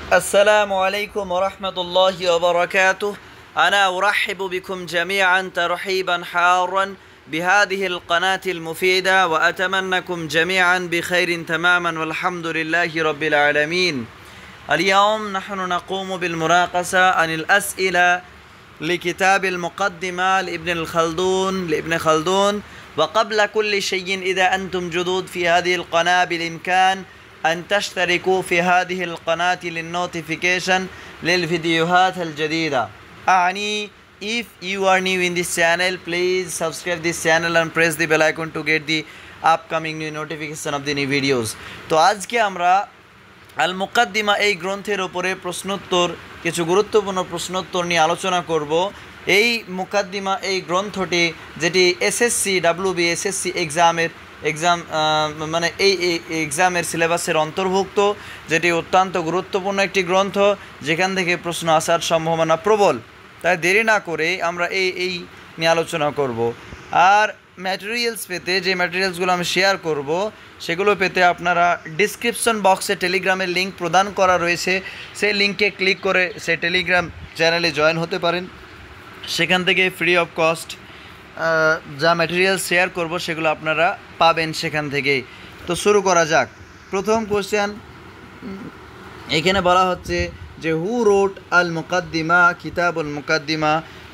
السلام عليكم ورحمة الله وبركاته. أنا أرحب بكم جميعا ترحيبا حارا بهذه القناة المفيدة، وأتمنىكم جميعا بخير تماما والحمد لله رب العالمين. اليوم نحن نقوم بالمناقشة عن الأسئلة لكتاب المقدمة لابن خلدون. وقبل كل شيء، إذا أنتم جدد في هذه القناة بالإمكان أن تشتركوا في هذه القناة للنوتيفيكيشن للفيديوهات الجديدة. if you are new in this channel, please subscribe this channel and press the bell icon to get the upcoming new notification of the new videos. তো আজকে আমরা আল মুকাদ্দিমা এই গ্রন্থের উপরে প্রশ্নোত্তর, কিছু গুরুত্বপূর্ণ প্রশ্নোত্তর নিয়ে আলোচনা করব। এই মুকাদ্দিমা এই গ্রন্থটি যেটি এসএসসি এসএসসি এক্সাম মানে এই এক্সামের সিলেবাসের অন্তর্ভুক্ত, যেটি অত্যন্ত গুরুত্বপূর্ণ একটি গ্রন্থ, যেখান থেকে প্রশ্ন আসার সম্ভাবনা প্রবল। তাই দেরি না করে আমরা এই নিয়ে আলোচনা করব। আর ম্যাটেরিয়ালস পেতে, যে ম্যাটেরিয়ালসগুলো আমি শেয়ার করব, সেগুলো পেতে আপনারা ডিসক্রিপশন বক্সে টেলিগ্রামের লিঙ্ক প্রদান করা রয়েছে, সেই লিঙ্কে ক্লিক করে সেই টেলিগ্রাম চ্যানেলে জয়েন হতে পারেন। সেখান থেকে ফ্রি অফ কস্ট যা ম্যাটেরিয়াল শেয়ার করব সেগুলো আপনারা পাবেন সেখান থেকেই। তো শুরু করা যাক। প্রথম কোশ্চেন এখানে বলা হচ্ছে যে হু রোট আল মুকাদ্দিমা, কিতাবুল মুকাদ্দিমা,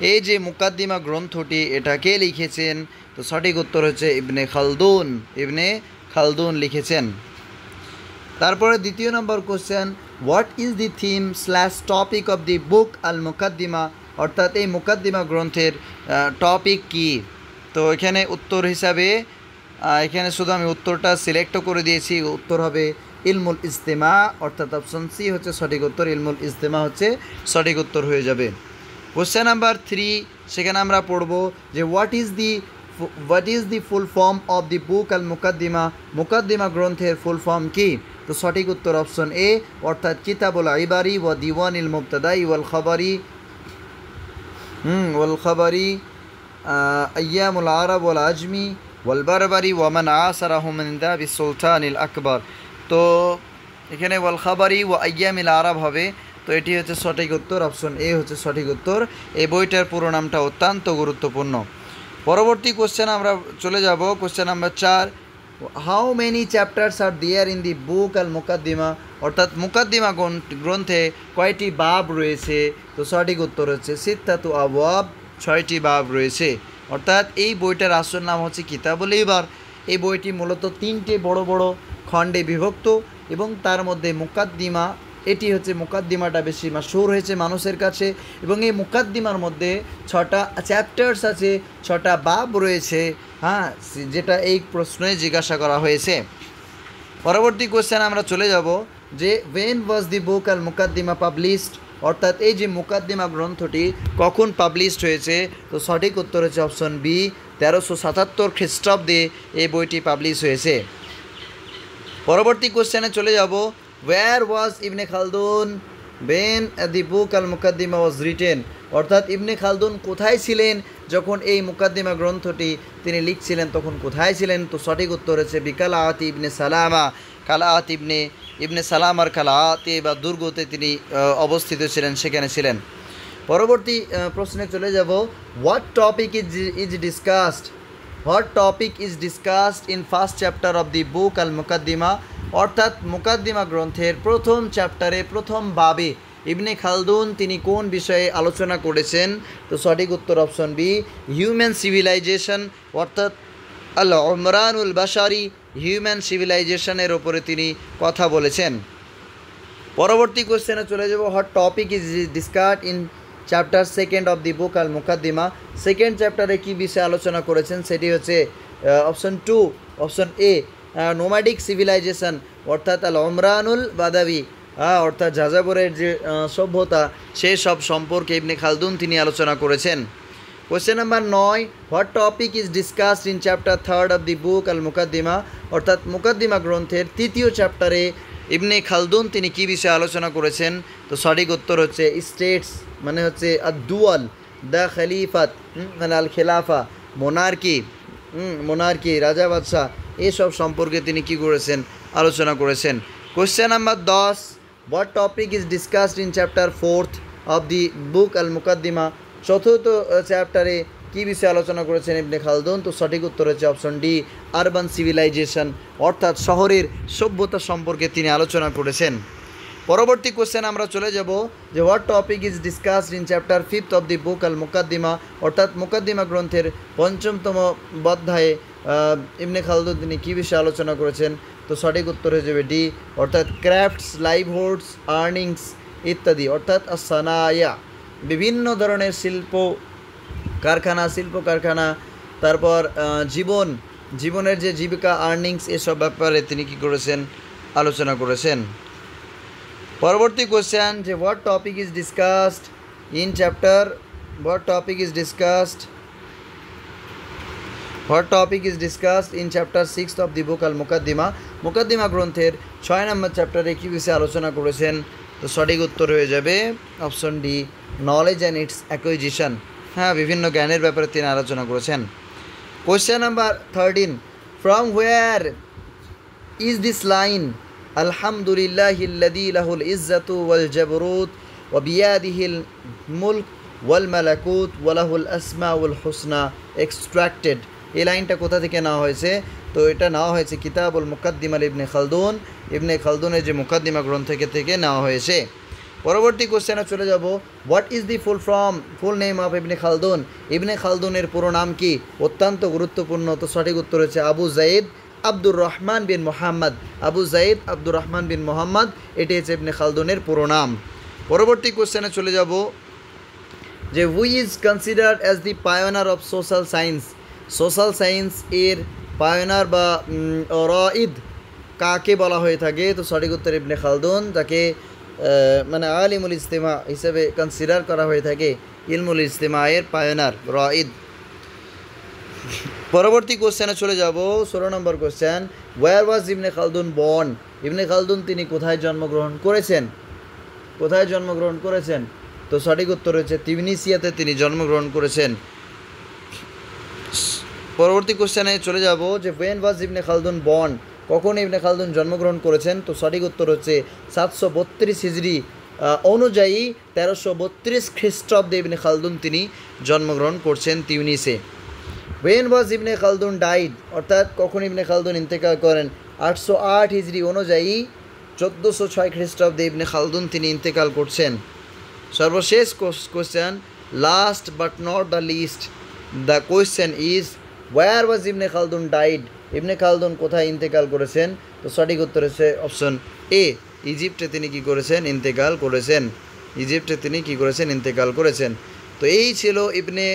এই যে মুকাদ্দিমা গ্রন্থটি এটা কে লিখেছেন? তো সঠিক উত্তর হচ্ছে ইবনে খালদুন লিখেছেন। তারপরে দ্বিতীয় নম্বর question, what is the theme / topic of the book Al Muqaddimah, অর্থাৎ এই মুকাদ্দিমা গ্রন্থের টপিক কি? তো এখানে উত্তর হিসাবে এখানে শুধু আমি উত্তরটা সিলেক্টও করে দিয়েছি। উত্তর হবে ইলমুল ইজতেমা, অর্থাৎ অপশন সি হচ্ছে সঠিক উত্তর। ইলমুল ইজতেমা হচ্ছে সঠিক উত্তর হয়ে যাবে। কোশ্চেন নাম্বার 3, সেখানে আমরা পড়ব যে what is the full form of the book Al Muqaddimah, Muqaddimah গ্রন্থের ফুল ফর্ম কি? তো সঠিক উত্তর অপশন এ, অর্থাৎ কিতাবুল ইবারি ওয়া দিওয়ানিল মুবতাদাই ওয়াল খাবারি আইয়ামুল আরব ওয়াল আজমি ওয়াল বারবারি ওয়ামান আসারাহুম মিন দাবি সুলতানিল আকবর। তো এখানে ওয়াল খাবারি ওয়া আইয়ামিল আরব হবে। তো এটি হচ্ছে সঠিক উত্তর, অপশন এ হচ্ছে সঠিক উত্তর। এই বইটার পুরো নামটা অত্যন্ত গুরুত্বপূর্ণ। পরবর্তী কোশ্চেন আমরা চলে যাব। Question number 4, how many chapters are there in the book Al Muqaddimah, অর্থাৎ মুকাদ্দিমা গ্রন্থে কয়টি বাব রয়েছে? তো সঠিক উত্তর হচ্ছে সিত্তাতু আবওয়াব, 6টি বাব রয়েছে। অর্থাৎ এই বইটার আসল নাম হচ্ছে কিতাবুল ইবার। এই বইটি মূলত 3টে বড় বড় খণ্ডে বিভক্ত, এবং তার মধ্যে মুকাদ্দিমা, এটি হচ্ছে মুকাদ্দিমাটা বেশি মাশহুর হয়েছে মানুষের কাছে, এবং এই মুকাদ্দিমার মধ্যে 6টা চ্যাপ্টার্স আছে, 6টা বাব রয়েছে, যেটা এই প্রশ্নে জিজ্ঞাসা করা হয়েছে। পরবর্তী কোশ্চেন আমরা চলে যাব যে when was the book Al মুকাদ্দিমা published, অর্থাৎ এই যে মুকাদ্দিমা গ্রন্থটি কখন পাবলিশড হয়েছে? তো সঠিক উত্তর হচ্ছে অপশন বি, 1377 খ্রিস্টাব্দে এই বইটি পাবলিশ হয়েছে। পরবর্তী কোশ্চেনে চলে যাব, where was Ibn Khaldun when the book Al Muqaddimah was written, অর্থাৎ ইবনে খালদুন কোথায় ছিলেন যখন এই মুকাদ্দিমা গ্রন্থটি তিনি লিখছিলেন, তখন কোথায় ছিলেন? তো সঠিক উত্তর হচ্ছে বিকালাআত ইবনে সালামা, কালাআত ইবনে সালামার কালাআতে বা দুর্গতে তিনি অবস্থিত ছিলেন, সেখানে ছিলেন। পরবর্তী প্রশ্নে চলে যাব, what topic is discussed in first chapter of the book Al Muqaddimah, অর্থাৎ মুকাদ্দিমা গ্রন্থের প্রথম চ্যাপ্টারে প্রথম বাবে ইবনে খালদুন তিনি কোন বিষয়ে আলোচনা করেছেন? তো সঠিক উত্তর অপশন বি, হিউম্যান সিভিলাইজেশন, অর্থাৎ আল উমরানুল বাশারি, হিউম্যান সিভিলাইজেশনের ওপরে তিনি কথা বলেছেন। পরবর্তী কোশ্চেনে চলে যাব, what topic is discussed in chapter 2 of the book Al Muqaddimah, second চ্যাপ্টারে কী বিষয়ে আলোচনা করেছেন? সেটি হচ্ছে option 2, option A, nomadic civilisation, অর্থাৎ আল উমরানুল বাদাবি, অর্থাৎ যাযাবরের যে সভ্যতা, সেই সব সম্পর্কে ইবনে খালদুন তিনি আলোচনা করেছেন। Question number 9, what topic is discussed in chapter 3 of the book Al Muqaddimah, অর্থাৎ মুকাদ্দিমা গ্রন্থের 3য় চ্যাপ্টারে ইবনে খালদুন তিনি কী বিষয়ে আলোচনা করেছেন? তো সঠিক উত্তর হচ্ছে স্টেটস, মানে হচ্ছে আদ-দুয়াল, দ্য খলিফাত, মানে আল খেলাফা, মোনার্কি, রাজা বাদশাহ, এসব সম্পর্কে তিনি কী করেছেন? আলোচনা করেছেন। Question number 10, What topic is discussed in chapter 4th of the book Al-Muqaddimah? চতুর্থ চ্যাপ্টারে কি বিষয়ে আলোচনা করেছেন ইবনে খালদুন? তো সঠিক উত্তর হচ্ছে অপশন ডি, আরবান সিভিলাইজেশন, অর্থাৎ শহরের সভ্যতা সম্পর্কে তিনি আলোচনা করেছেন। পরবর্তী কোশ্চেন আমরা চলে যাব যে what topic is discussed in chapter 5th of the book Al Muqaddimah, অর্থাৎ মুকাদ্দিমা গ্রন্থের পঞ্চমতম অধ্যায়ে ইবনে খালদুন তিনি কী বিষয়ে আলোচনা করেছেন? তো সঠিক উত্তর হয়ে যাবে ডি, অর্থাৎ ক্রাফটস, লাইভহুডস, আর্নিংস ইত্যাদি, অর্থাৎ সানায়া, বিভিন্ন ধরনের শিল্প কারখানা, তারপর জীবনের যে জীবিকা, আর্নিংস, এসব ব্যাপারে তিনি কী করেছেন? আলোচনা করেছেন। পরবর্তী কোশ্চেন যে what topic is discussed in chapter 6th of the book Al Muqaddimah, Muqaddimah গ্রন্থের 6 নম্বর চ্যাপ্টারে কী বিষয়ে আলোচনা করেছেন? তো সঠিক উত্তর হয়ে যাবে option D, knowledge and its acquisition. হ্যাঁ, বিভিন্ন জ্ঞানের ব্যাপারে তিনি আলোচনা করেছেন। Question number 13, from where is this line আলহামদুলিল্লাহিল্লাযী লাহুল ইজ্জাতু ওয়াল জাবরুত ওয়া বিয়াদিহিল মুলক ওয়াল মালাকুত ওয়া লাহুল আসমাউল হুসনা এক্সট্রাক্টেড? এই লাইনটা কোথা থেকে নেওয়া হয়েছে? তো এটা নেওয়া হয়েছে কিতাবুল মুকাদ্দিমা ইবনে খালদুনের যে মুকাদ্দিমা গ্রন্থ থেকে নেওয়া হয়েছে। পরবর্তী কোশ্চেনে চলে যাব, what is the full name of Ibn Khaldun? Ibn খালদুনের পুরো নাম কি? অত্যন্ত গুরুত্বপূর্ণ। তো সঠিক উত্তর হচ্ছে আবু জাইদ আব্দুর রহমান বিন মোহাম্মদ। এটি হচ্ছে ইবনে খালদুনের পুরো নাম। পরবর্তী কোশ্চেনে চলে যাব যে হুই is considered as the পায়োনার of social science এর পায়োনার বা রাইদ কাকে বলা হয়ে থাকে? তো সঠিক উত্তর ইবনে খালদুন, তাকে মানে আলিমুল ইজতিমা হিসেবে কনসিডার করা হয়ে থাকে, ইলমুল ইজতিমা এর পায়োনার, রাইদ। পরবর্তী কোশ্চেনে চলে যাব, 16 নম্বর question, wire was Ibn Khaldun born? ইবনে খালদুন তিনি কোথায় জন্মগ্রহণ করেছেন? তো সঠিক উত্তর হচ্ছে তিউনিসিয়াতে তিনি জন্মগ্রহণ করেছেন। পরবর্তী কোশ্চেনে চলে যাব যে when was Ibn Khaldun born? কখন ইবনে খালদুন জন্মগ্রহণ করেছেন? তো সঠিক উত্তর হচ্ছে 732 হিজরি অনুযায়ী 1332 খ্রিস্টাব্দে ইবনে খালদুন তিনি জন্মগ্রহণ করছেন তিউনিসে। When was Ibn Khaldun died? অর্থাৎ কখন ইবনে খালদুন ইন্তেকাল করেন? 808 হিজরি অনুযায়ী 1406 খ্রিস্টাব্দে ইবনে খালদুন তিনি ইন্তেকাল করছেন। সর্বশেষ question, last but not the least, the question is where was Ibn Khaldun died? Ibn Khaldun কোথায় ইন্তেকাল করেছেন? তো সঠিক উত্তর হচ্ছে অপশন এ, ইজিপ্টে তিনি ইন্তেকাল করেছেন। তো এই ছিল ইবনে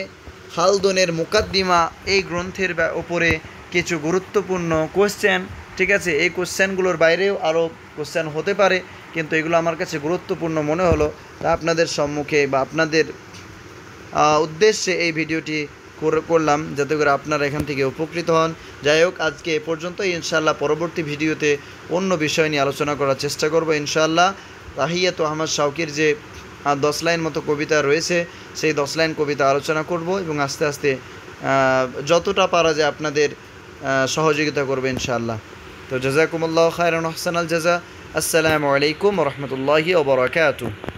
খালদুনের মুকাদ্দিমা, এই গ্রন্থের উপরে কিছু গুরুত্বপূর্ণ কোশ্চেন। ঠিক আছে, এই কোশ্চেনগুলোর বাইরেও আরও কোশ্চেন হতে পারে, কিন্তু এগুলো আমার কাছে গুরুত্বপূর্ণ মনে হলো, তা আপনাদের সম্মুখে বা আপনাদের উদ্দেশ্যে এই ভিডিওটি করলাম, যাতে করে আপনারা এখান থেকে উপকৃত হন। যাই হোক, আজকে এ পর্যন্ত। ইনশাআল্লাহ পরবর্তী ভিডিওতে অন্য বিষয় নিয়ে আলোচনা করার চেষ্টা করব ইনশাআল্লাহ। তাহিয়াত আহমদ শাওকির যে 10 লাইন মতো কবিতা রয়েছে, সেই 10 লাইন কবিতা আলোচনা করব এবং আস্তে আস্তে যতটা পারা যায় আপনাদের সহযোগিতা করবে ইনশাআল্লাহ। তো জাযাকুমুল্লাহু খায়রান ওয়া আহসানাল জাযা। আসসালামু আলাইকুম ওয়া রাহমাতুল্লাহি ওয়া বারাকাতুহু।